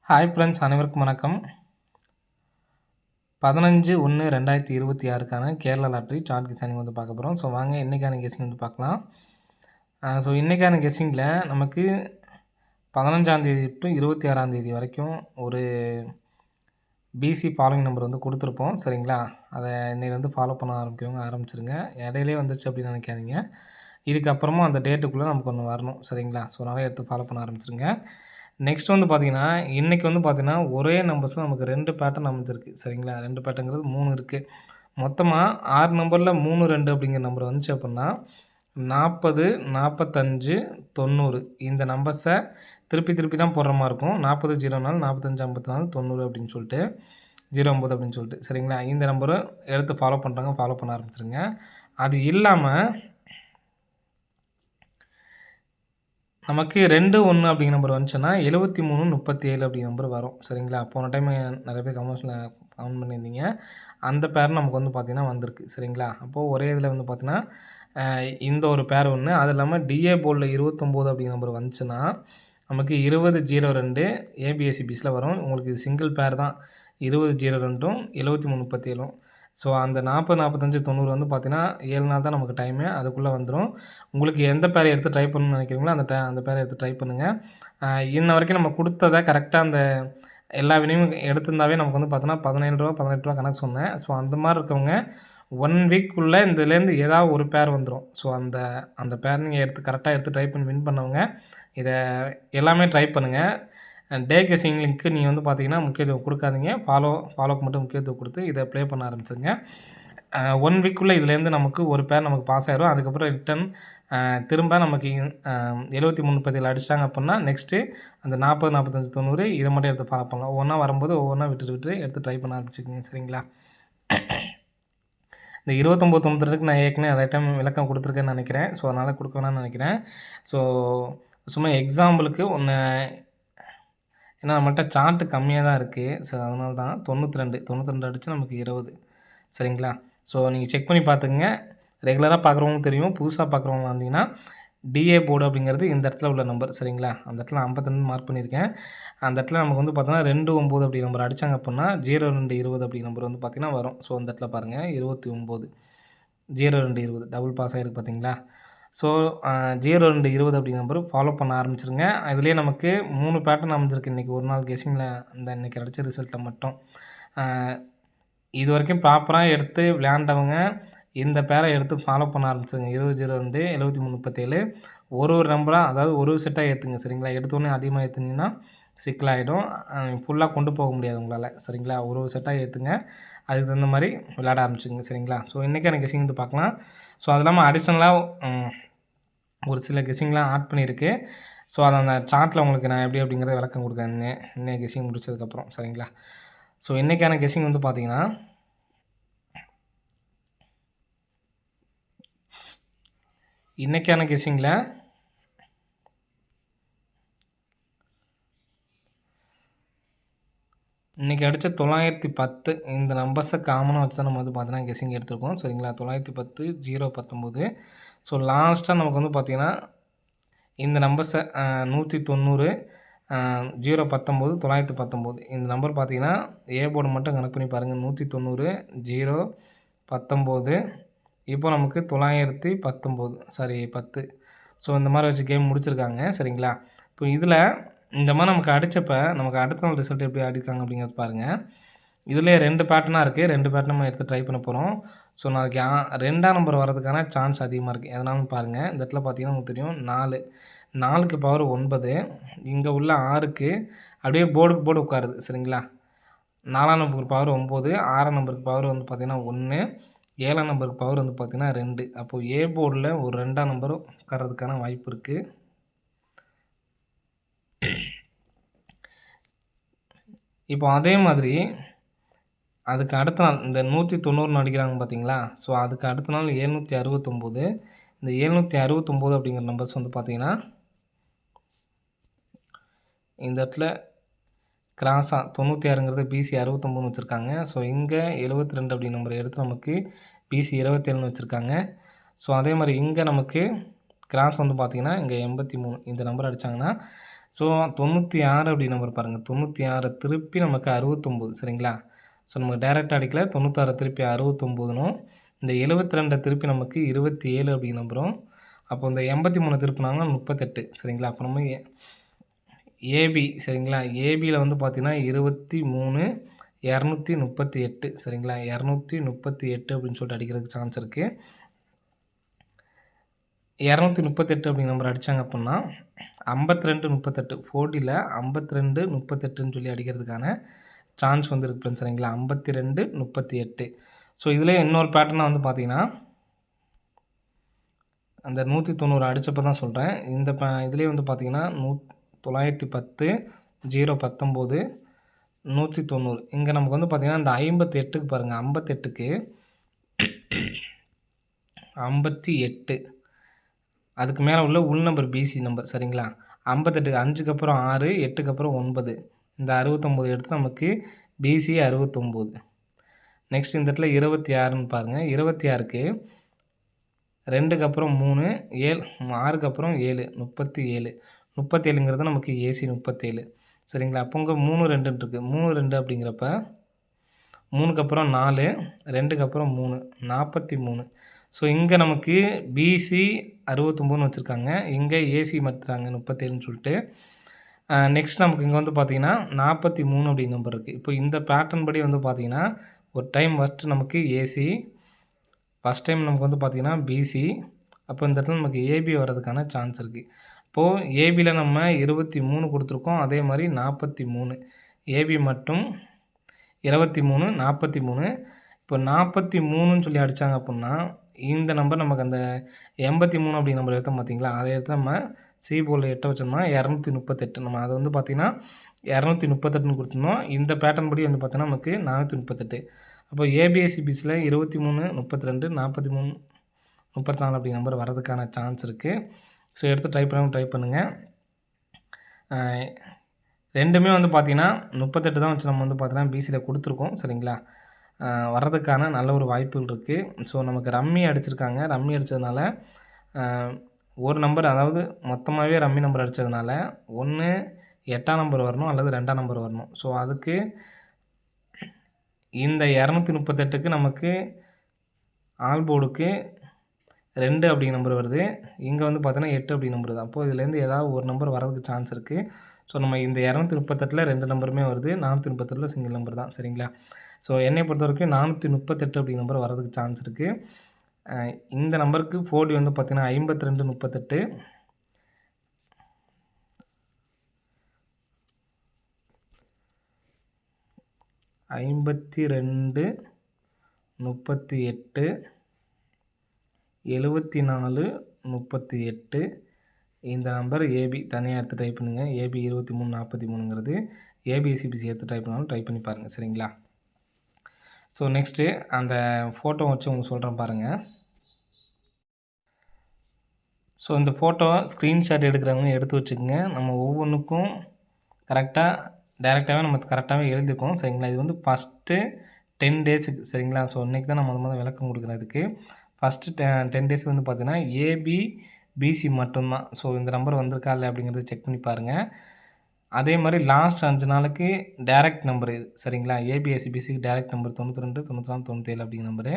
Hi friends, அனைவருக்கும் வணக்கம். 15/1/2026க்கான Kerala lottery chart guessing வந்து பார்க்க போகிறோம். ஸோ வாங்க இன்றைக்கான கெஸிங் வந்து பார்க்கலாம். ஸோ இன்றைக்கான கெஸிங்கில் நமக்கு 15ஆந்தேதி டு 26ஆந்தேதி வரைக்கும் ஒரு பிசி ஃபாலோயிங் நம்பர் வந்து கொடுத்துருப்போம். சரிங்களா, அதை இன்னைக்கு வந்து ஃபாலோ பண்ண ஆரம்பிச்சிருங்க. இடையிலே வந்துச்சு அப்படின்னு நினைக்காதீங்க. இதுக்கப்புறமும் அந்த டேட்டுக்குள்ளே நமக்கு ஒன்று வரணும். சரிங்களா, ஸோ நிறைய எடுத்து ஃபாலோ பண்ண ஆரம்பிச்சிருங்க. நெக்ஸ்ட் வந்து பார்த்தீங்கன்னா, இன்றைக்கி வந்து பார்த்தீங்கன்னா ஒரே நம்பர்ஸில் நமக்கு 2 பேட்டர்ன் அமைஞ்சிருக்கு. சரிங்களா, 2 பேட்டர்ங்கிறது 3 இருக்குது. மொத்தமாக 6 நம்பரில் 3, 2 அப்படிங்கிற நம்பர் வந்துச்சு அப்படின்னா 40, 45, 90 இந்த நம்பர்ஸை திருப்பி தான் போடுற மாதிரி இருக்கும். 40 0 45 54 90 அப்படின்னு சொல்லிட்டு 09 அப்படின்னு சொல்லிட்டு. சரிங்களா, இந்த நம்பரும் எடுத்து ஃபாலோ பண்ண ஆரம்பிச்சிருங்க. அது இல்லாமல் நமக்கு 2, 1 அப்படிங்கிற நம்பர் வந்துச்சுன்னா 73, 37 அப்படிங்கிற நம்பர் வரும். சரிங்களா, போன டைம் நிறைய பேர் கமெண்ட்ஸில் கமெண்ட் பண்ணியிருந்தீங்க. அந்த பேர் நமக்கு வந்து பார்த்திங்கன்னா வந்திருக்கு. சரிங்களா, அப்போது ஒரே இதில் வந்து பார்த்திங்கன்னா இந்த ஒரு பேர் ஒன்று, அது இல்லாமல் டிஏ போர்டில் 29 அப்படிங்கிற நம்பர் வந்துச்சுன்னா நமக்கு 2002 ஏபிஎஸ்சிபிஸில் வரும். உங்களுக்கு இது சிங்கிள் பேர் தான். 2002ம் 73 37ம். ஸோ அந்த 40, 45, 90 வந்து பார்த்திங்கன்னா 7 நாள் தான் நமக்கு டைமு. அதுக்குள்ளே வந்துடும். உங்களுக்கு எந்த பேரை எடுத்து ட்ரை பண்ணணும்னு நினைக்கிறீங்களோ அந்த பேரை எடுத்து ட்ரை பண்ணுங்கள். இன்ன வரைக்கும் நம்ம கொடுத்ததை கரெக்டாக அந்த எல்லா வினையும் எடுத்திருந்தாவே நமக்கு வந்து பார்த்தோன்னா ரூ. 18 கணக்கு சொன்னேன். ஸோ அந்த மாதிரி இருக்கவங்க 1 வீக்குள்ளே இதுலேருந்து ஏதாவது ஒரு பேர் வந்துடும். ஸோ அந்த பேர் நீங்கள் கரெக்டாக எடுத்து ட்ரை பண்ணி வின் பண்ணவங்க இதை எல்லாமே ட்ரை பண்ணுங்கள். டே கெஸிங் லிங்க்கு நீங்கள் வந்து பார்த்தீங்கன்னா முக்கியத்துவம் கொடுக்காதீங்க. ஃபாலோக்கு மட்டும் முக்கியத்துவம் கொடுத்து இதை ப்ளே பண்ண ஆரம்பிச்சுங்க. 1 வீக்குள்ளே இதுலேருந்து நமக்கு ஒரு பேர் நமக்கு பாஸ் ஆயிடும். அதுக்கப்புறம் ரிட்டன் திரும்ப நமக்கு 73 37 அடிச்சிட்டாங்க அப்படின்னா நெக்ஸ்ட்டு அந்த 40 45 90 இதை மட்டும் எடுத்து ஃபாலோ பண்ணலாம். ஒவ்வொன்றா வரும்போது ஒவ்வொன்றா விட்டு எடுத்து ட்ரை பண்ண ஆரம்பிச்சுக்கோங்க. சரிங்களா, இந்த 29 92க்கு நான் ஏற்கனவே நிறைய டைம் விளக்கம் கொடுத்துருக்கேன்னு நினைக்கிறேன். ஸோ அதனால் கொடுக்க வேணாம்னு நினைக்கிறேன். ஸோ சும்மா எக்ஸாம்பிளுக்கு ஒன்று, ஏன்னா நம்மள்கிட்ட சார்ட்டு கம்மியாக தான் இருக்குது. ஸோ அதனால தான் 92 அடித்து நமக்கு 20. சரிங்களா, ஸோ நீங்கள் செக் பண்ணி பார்த்துக்குங்க. ரெகுலராக பார்க்குறவங்களுக்கு தெரியும். புதுசாக பார்க்குறவங்க வந்தீங்கன்னா டிஏ போர்டு அப்படிங்கிறது இந்த இடத்துல உள்ள நம்பர். சரிங்களா, அந்த இடத்துல 52 மார்க் பண்ணியிருக்கேன். அந்த இடத்துல நமக்கு வந்து பார்த்தோன்னா 29 அப்படி நம்பர் அடித்தாங்க அப்படின்னா 02 20 அப்படி நம்பர் வந்து பார்த்திங்கன்னா வரும். ஸோ அந்த இடத்துல பாருங்கள் 29 02 20 டபுள் பாஸ் ஆகிருக்கு பார்த்தீங்களா. ஸோ 02 20 அப்படி நம்பர் ஃபாலோ பண்ண ஆரம்பிச்சிருங்க. இதுலேயே நமக்கு 3 பேட்டர்ன் அமைஞ்சிருக்கு இன்றைக்கி ஒரு நாள் கெஸிங்கில். அந்த இன்றைக்கி அடித்த ரிசல்ட்டில் மட்டும் இது வரைக்கும் ப்ராப்பராக எடுத்து விளையாண்டவங்க இந்த பேரை எடுத்து ஃபாலோ பண்ண ஆரம்பிச்சுங்க. 2002 73 37 ஒரு நம்பராக, அதாவது ஒரு செட்டாக ஏற்றுங்க. சரிங்களா, எடுத்தோடனே அதிகமாக ஏற்றுனீங்கன்னா சிக்கலாகிடும். ஃபுல்லாக கொண்டு போக முடியாது உங்களால். சரிங்களா, ஒரு செட்டாக ஏற்றுங்க. அதுக்கு தகுந்த மாதிரி விளையாட ஆரம்பிச்சுங்க. சரிங்களா, ஸோ இன்றைக்கான கெஸிங் வந்து பார்க்கலாம். ஸோ அது இல்லாமல் அடிஷ்னலாக ஒரு சில கெஸிங்லாம் ஆட் பண்ணியிருக்கு. ஸோ அதை அந்த சார்ட்டில் உங்களுக்கு நான் எப்படி அப்படிங்கிறத விளக்கம் கொடுக்குறேன் இன்னைக்கு கெஸிங் முடிச்சதுக்கப்புறம். சரிங்களா, ஸோ இன்றைக்கான கெஸிங் வந்து பார்த்தீங்கன்னா இன்றைக்கான கெஸிங்கில் இன்றைக்கி அடித்த 910 இந்த நம்பர்ஸை காமனாக வச்சு தான் நம்ம வந்து பார்த்தீங்கன்னா கெஸிங் எடுத்துருக்கோம். சரிங்களா, 910 019. ஸோ லாஸ்ட்டாக நமக்கு வந்து பார்த்திங்கன்னா இந்த நம்பர்ஸை 190 019 919 இந்த நம்பர் பார்த்திங்கன்னா ஏ போர்டு மட்டும் கணக்கு பண்ணி பாருங்கள். 190 019 இப்போ நமக்கு 919 10. ஸோ இந்த மாதிரி வச்சு கேம் முடிச்சிருக்காங்க. சரிங்களா, இப்போ இதில் இந்த மாதிரி நமக்கு அடித்தப்போ நமக்கு அடுத்த நாள் ரிசல்ட் எப்படி அடிக்காங்க அப்படிங்கிறது பாருங்கள். இதில் 2 பேட்டர்னாக இருக்குது. 2 பேட்டர்ன் நம்ம எடுத்து ட்ரை பண்ண போகிறோம். ஸோ நாளைக்கு 2ஆம் நம்பர் வரதுக்கான சான்ஸ் அதிகமாக இருக்குது. எதனாலும் பாருங்கள். இந்த இடத்துல பார்த்தீங்கன்னா உங்களுக்கு தெரியும் 4க்கு பவர் 9, இங்கே உள்ள 6க்கு அப்படியே போர்டு உட்காருது. சரிங்களா, 4ஆம் நம்பருக்கு பவர் 9, 6ஆம் நம்பருக்கு பவர் வந்து பார்த்திங்கன்னா 1, 7ஆம் நம்பருக்கு பவர் வந்து பார்த்திங்கன்னா 2. அப்போது ஏ போர்டில் ஒரு 2ஆம் நம்பர் உட்கார்றதுக்கான வாய்ப்பு இருக்குது. இப்போ அதே மாதிரி அதுக்கு அடுத்த நாள் இந்த 190 அடிக்கிறாங்க பார்த்தீங்களா. ஸோ அதுக்கு அடுத்த நாள் 769. இந்த 769 அப்படிங்கிற நம்பர்ஸ் வந்து பார்த்திங்கன்னா இந்த இடத்துல கிராஸாக 96ங்கிறது பிசி 69 வச்சுருக்காங்க. ஸோ இங்கே 72 அப்படி நம்பரை எடுத்து நமக்கு பிசி 27ன்னு வச்சுருக்காங்க. ஸோ அதே மாதிரி இங்கே நமக்கு கிராஸ் வந்து பார்த்திங்கன்னா இங்கே 83 இந்த நம்பர் அடித்தாங்கன்னா ஸோ 96 அப்படி நம்பர் பாருங்கள், 96 திருப்பி நமக்கு 69 சரிங்களா. ஸோ நமக்கு டைரெக்டாக அடிக்கல, 96 திருப்பி 69னும் இந்த 72 திருப்பி நமக்கு 27 அப்படி நம்பரும். அப்போ இந்த 83 திருப்பினாங்கன்னா 38 சரிங்களா. அப்போ நம்ம ஏபி சரிங்களா. ஏபியில் வந்து பார்த்தீங்கன்னா 23 238 சரிங்களா. 238 அப்படின்னு சொல்லிட்டு அடிக்கிறதுக்கு சான்ஸ் இருக்குது. 238 அப்படி நம்பர் அடித்தாங்க அப்படின்னா 52 38 40ல் 52 38ன்னு சொல்லி அடிக்கிறதுக்கான சான்ஸ் வந்து இருக்கு ஃப்ரெண்ட்ஸ் சரிங்களா. 52 38. ஸோ இதில் இன்னொரு பேட்டர்னாக வந்து பார்த்தீங்கன்னா அந்த 190 அடித்தப்போ தான் சொல்கிறேன். இந்த இதுலேயே வந்து பார்த்தீங்கன்னா 910 019 190. இங்கே நமக்கு வந்து பார்த்தீங்கன்னா இந்த 58க்கு பாருங்கள், 58க்கு 58 அதுக்கு மேலே உள்ள உள் நம்பர் பிசி நம்பர் சரிங்களா. 58க்கு 5க்கு அப்புறம் 6, 8க்கு அப்புறம் 9, இந்த 69 எடுத்து நமக்கு பிசி 69. நெக்ஸ்ட் இந்த இடத்துல 26ன்னு பாருங்கள். 26க்கு 2க்கு அப்புறம் 3, 7, 6க்கு அப்புறம் 7, 37. 37ங்கிறது நமக்கு ஏசி 37 சரிங்களா. அப்போ இங்கே 3 2 இருக்குது. 3 2 அப்படிங்கிறப்ப 3க்கு அப்புறம் 4, 2க்கு அப்புறம் 3, 43. ஸோ இங்கே நமக்கு பிசி 69ன்னு வச்சுருக்காங்க, இங்கே ஏசி மாற்றுறாங்க 37ன்னு சொல்லிட்டு. நெக்ஸ்ட் நமக்கு இங்கே வந்து பார்த்தீங்கன்னா 43 அப்படிங்கிற நம்பர் இருக்குது. இப்போ இந்த பேட்டர்ன் படி வந்து பார்த்தீங்கன்னா ஒரு டைம் ஃபஸ்ட்டு நமக்கு ஏசி, ஃபஸ்ட் டைம் நமக்கு வந்து பார்த்தீங்கன்னா பிசி, அப்போ இந்த இடத்துல நமக்கு ஏபி வர்றதுக்கான சான்ஸ் இருக்குது. இப்போது ஏபியில் நம்ம 23 கொடுத்துருக்கோம், அதே மாதிரி 43. ஏபி மட்டும் 23 43. இப்போ 43ன்னு சொல்லி அடித்தாங்க அப்படின்னா இந்த நம்பர் நமக்கு அந்த 83 அப்படி நம்பர் எடுத்தோம் பார்த்தீங்களா, அதை எடுத்து நம்ம சி போர்டில் 8 வச்சோம்னா 238. நம்ம அதை வந்து பார்த்திங்கன்னா 238ன்னு கொடுத்துருந்தோம். இந்த பேட்டர்ன் படி வந்து பார்த்தீங்கன்னா நமக்கு 438. அப்போ ஏபிஎஸ்சிபிசியில் 23 32 43 34 அப்படி நம்பர் வர்றதுக்கான சான்ஸ் இருக்குது. ஸோ எடுத்து ட்ரை பண்ணுங்கள். ரெண்டுமே வந்து பார்த்திங்கன்னா 38 தான் வச்சு நம்ம வந்து பார்த்தீங்கன்னா பிசியில் கொடுத்துருக்கோம் சரிங்களா. வர்றதுக்கான நல்ல ஒரு வாய்ப்புகள் இருக்குது. ஸோ நமக்கு ரம்மி அடிச்சிருக்காங்க. ரம்மி அடித்ததுனால ஒரு நம்பர், அதாவது மொத்தமாகவே ரம்மி நம்பர் அடித்ததுனால ஒன்று 8ஆம் நம்பர் வரணும் அல்லது 2ஆம் நம்பர் வரணும். ஸோ அதுக்கு இந்த 238க்கு நமக்கு ஆல் போர்டுக்கு 2 அப்படிங்கிற நம்பர் வருது, இங்கே வந்து பார்த்தீங்கன்னா 8 அப்படிங்கிற நம்பர் வருது. அப்போது இதுலேருந்து ஏதாவது ஒரு நம்பர் வரதுக்கு சான்ஸ் இருக்குது. ஸோ நம்ம இந்த 238ல் 2 நம்பருமே வருது, 438ல் சிங்கிள் நம்பர் தான் சரிங்களா. ஸோ என்னை பொறுத்த வரைக்கும் 438 அப்படிங்கிற நம்பர் வரதுக்கு சான்ஸ் இருக்குது. இந்த நம்பருக்கு 4D வந்து பார்த்திங்கன்னா 52 38, 52 38, 74 38. இந்த நம்பர் ஏபி தனியாக எடுத்து ட்ரை பண்ணுங்கள். ஏபி 23 43ங்கிறது ஏபிஎஸ்சிபிசி எடுத்து ட்ரை பண்ணாலும் ட்ரை பண்ணி பாருங்கள் சரிங்களா. ஸோ நெக்ஸ்ட்டு அந்த ஃபோட்டோ வச்சு உங்களுக்கு சொல்கிறேன் பாருங்கள். ஸோ இந்த ஃபோட்டோ ஸ்க்ரீன்ஷாட் எடுக்கிறவங்க எடுத்து வச்சுக்கோங்க. நம்ம ஒவ்வொன்றுக்கும் கரெக்டாக டைரெக்டாகவே நம்ம கரெக்டாகவே எழுதிருக்கோம் சரிங்களா. இது வந்து ஃபஸ்ட்டு 10 டேஸுக்கு சரிங்களா. ஸோ இன்றைக்கி தான் நம்ம முதல்ல விளக்கம் கொடுக்குறதுக்கு. ஃபஸ்ட்டு 10 டேஸ்க்கு வந்து பார்த்தீங்கன்னா ஏபி பிசி மட்டும்தான். ஸோ இந்த நம்பர் வந்திருக்கா இல்லை அப்படிங்கிறத செக் பண்ணி பாருங்கள். அதே மாதிரி லாஸ்ட் 5 நாளுக்கு டைரக்ட் நம்பர் இது சரிங்களா. ஏபிஎஸ்சிபிசிக்கு டைரக்ட் நம்பர் 92 94 97 அப்படிங்கிற நம்பரு.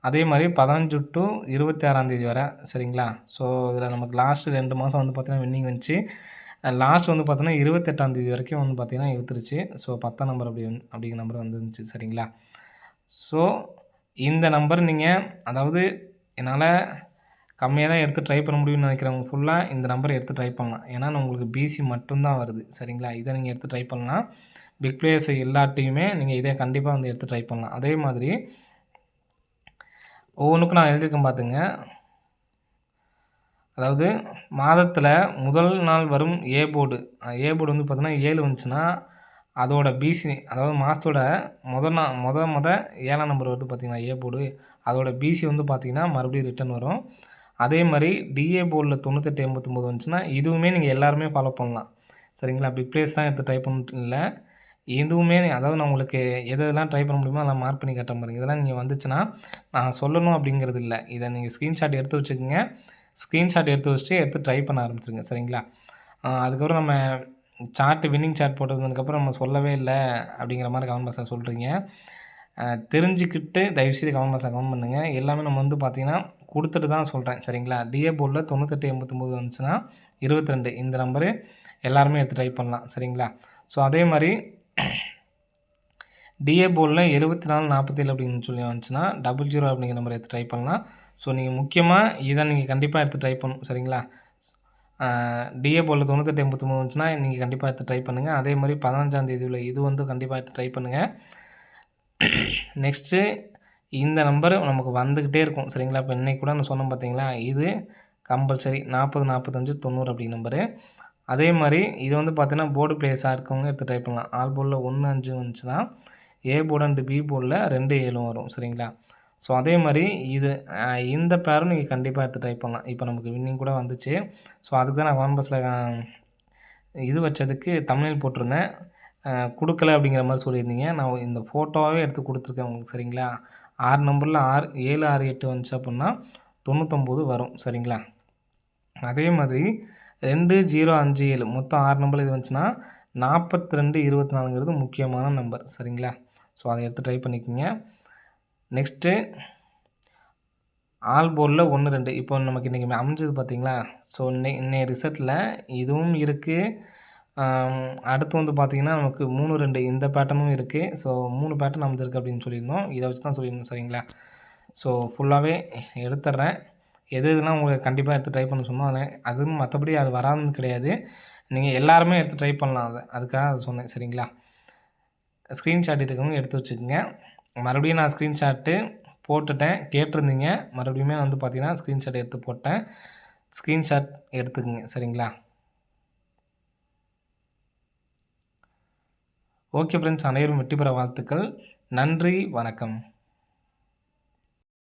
அதே மாதிரி 15 to 26ஆம் தேதி வரை சரிங்களா. ஸோ இதில் நமக்கு லாஸ்ட்டு 2 மாதம் வந்து பார்த்திங்கன்னா வின்னிங் வந்துச்சு. லாஸ்ட் வந்து பார்த்தீங்கன்னா 28ஆம் தேதி வரைக்கும் வந்து பார்த்திங்கன்னா இழுத்துருச்சு. ஸோ 10ஆம் நம்பர் அப்படிங்கிற நம்பர் வந்துருந்துச்சு சரிங்களா. ஸோ இந்த நம்பர் நீங்கள், அதாவது என்னால் கம்மியாக தான் எடுத்து ட்ரை பண்ண முடியும்னு நினைக்கிறவங்க ஃபுல்லாக இந்த நம்பரை எடுத்து ட்ரை பண்ணலாம். ஏன்னா உங்களுக்கு பிசி மட்டும்தான் வருது சரிங்களா. இதை நீங்கள் எடுத்து ட்ரை பண்ணலாம். பிக் பிளேயர்ஸ் எல்லாத்தையுமே நீங்கள் இதை கண்டிப்பாக வந்து எடுத்து ட்ரை பண்ணலாம். அதே மாதிரி ஒவ்வொன்றுக்கும் நான் எழுதியிருக்கேன் பார்த்துங்க. அதாவது மாதத்தில் முதல் நாள் வரும் ஏ போர்டு வந்து பார்த்தீங்கன்னா 7 வந்துச்சுன்னா அதோட பிசி, அதாவது மாதத்தோட மொதல் 7ஆம் நம்பர் வருது பார்த்தீங்கன்னா ஏ போர்டு, அதோட பிசி வந்து பார்த்திங்கன்னா மறுபடியும் ரிட்டன் வரும். அதே மாதிரி டிஏ போர்டில் 98 89 வந்துச்சுன்னா இதுவுமே நீங்கள் எல்லாருமே ஃபாலோ பண்ணலாம் சரிங்களா. பிக் பிளேஸ் தான் எடுத்து ட்ரை பண்ணிட்டு இல்லை, இதுவுமே அதாவது நான் உங்களுக்கு எதெல்லாம் ட்ரை பண்ண முடியுமோ அதெல்லாம் மார்க் பண்ணி காட்ட பாருங்கள். இதெல்லாம் நீங்கள் வந்துச்சுன்னா நான் சொல்லணும் அப்படிங்கிறது இல்லை, இதை நீங்கள் ஸ்க்ரீன்ஷாட் எடுத்து வச்சுக்கோங்க. ஸ்க்ரீன்ஷாட் எடுத்து வச்சுட்டு எடுத்து ட்ரை பண்ண ஆரம்பிச்சிருங்க சரிங்களா. அதுக்கப்புறம் நம்ம சார்ட் வின்னிங் சார்ட் போட்டதுக்கப்புறம் நம்ம சொல்லவே இல்ல அப்படிங்கிற மாரி கமெண்ட் பாக்ஸ்ல சொல்றீங்க. தெரிஞ்சுக்கிட்டு தயவுசெய்து கமெண்ட் பாக்ஸ்ல கமெண்ட் பண்ணுங்க. எல்லாமே நம்ம வந்து பார்த்தீங்கன்னா, குடுத்துட்டு தான் சொல்றேன். சரிங்களா? டிஏ போர்ட்ல 9889 வந்துச்சுன்னா 22 இந்த நம்பரு எல்லாருமே எடுத்து ட்ரை பண்ணலாம். சரிங்களா? ஸோ அதே மாரி டிஏ போர்ட்ல 7447 அப்படின்னு சொல்லி வந்துச்சுன்னா, 00 அப்படிங்கிற நம்பர் எடுத்து ட்ரை பண்ணலாம். ஸோ நீங்க முக்கியமா இத நீங்க கண்டிப்பா எடுத்து ட்ரை பண்ணணும். சரிங்களா? டிஏ போர்ட்ல 9889 வந்துச்சுன்னா, நீங்க கண்டிப்பா எடுத்து ட்ரை பண்ணுங்க. அதே மாரி 15ஆம் தேதி உள்ள இது வந்து கண்டிப்பா எடுத்து ட்ரை பண்ணுங்க. நெக்ஸ்ட்டு இந்த நம்பர் நமக்கு வந்துகிட்டே இருக்கும். சரிங்களா? இப்ப இன்னைக்கு கூட நான் சொன்னேன் பார்த்தீங்களா? இது கம்பல்சரி 40, 45, 90 அப்படி நம்பரு. அதே மாரி இது வந்து பார்த்தீங்கன்னா, போர்டு பிளேயர்ஸா இருக்கவங்க எடுத்து ட்ரை பண்ணலாம். ஆல் போர்ட்ல 1, 5 வந்துச்சுன்னா, ஏ போர்டு அண்ட் பி போர்ட்ல 2, 7 வரும். சரிங்களா? ஸோ அதே மாரி இது இந்த பேரும் நீங்க கண்டிப்பா எடுத்து ட்ரை பண்ணலாம். இப்ப நமக்கு வின்னிங் கூட வந்துச்சு. ஸோ அதுக்கு தான் நான் கமெண்ட் பாக்ஸ்ல இது வச்சதுக்கு தம்ப்நெயில் போட்டிருந்தேன். குடுக்கல அப்படிங்கிற மாரி சொல்லியிருந்தீங்க. நான் இந்த ஃபோட்டோவாவே எடுத்து குடுத்துருக்கேன் உங்களுக்கு. சரிங்களா? 6 நம்பர்ல 7, 6, 8 வந்துச்சு அப்புட்ன்னா 99 வரும். சரிங்களா? அதே மாதிரி 2, 0, 5, 7 மொத்தம் 6 நம்பர்ல இது வந்துச்சுன்னா, 42, 24ங்கிறது முக்கியமான நம்பர். சரிங்களா? ஸோ அத எடுத்து ட்ரை பண்ணிக்கங்க. நெக்ஸ்ட்டு ஆல் போர்ட்ல 1, 2 இப்போ நமக்கு இன்னைக்கு அமைஞ்சது பார்த்தீங்களா? ஸோ இன்னைய ரிசல்ட்ல இதுவும் இருக்கு. அடுத்து வந்து பார்த்தீங்கன்னா, நமக்கு 3, 2 இந்த பேட்டர்னும் இருக்கு. ஸோ 3 பேட்டர்ன் அமைஞ்சிருக்கு அப்படின்னு சொல்லியிருந்தோம். இத வச்சு தான் சொல்லியிருந்தோம். சரிங்களா? ஸோ ஃபுல்லாவே எடுத்துர்றேன். எதுலாம் உங்களுக்கு கண்டிப்பா எடுத்து ட்ரை பண்ண சொன்னோ, அதுவும் மத்தபடி அது வராதுன்னு கிடையாது. நீங்க எல்லாருமே எடுத்து ட்ரை பண்ணலாம் அத. அதுக்காக அத சொன்னேன். சரிங்களா? ஸ்க்ரீன்ஷாட் இருக்கவங்க எடுத்து வச்சுக்கங்க. மறுபடியும் நான் ஸ்க்ரீன்ஷாட்டு போட்டுட்டேன். கேட்டிருந்தீங்க. மறுபடியுமே வந்து பார்த்தீங்கன்னா, ஸ்க்ரீன்ஷாட் எடுத்து போட்டேன். ஸ்க்ரீன்ஷாட் எடுத்துக்கங்க. சரிங்களா? ஓகே ஃப்ரெண்ட்ஸ், அனைவரும் வெற்றி பெற வாழ்த்துக்கள். நன்றி, வணக்கம்.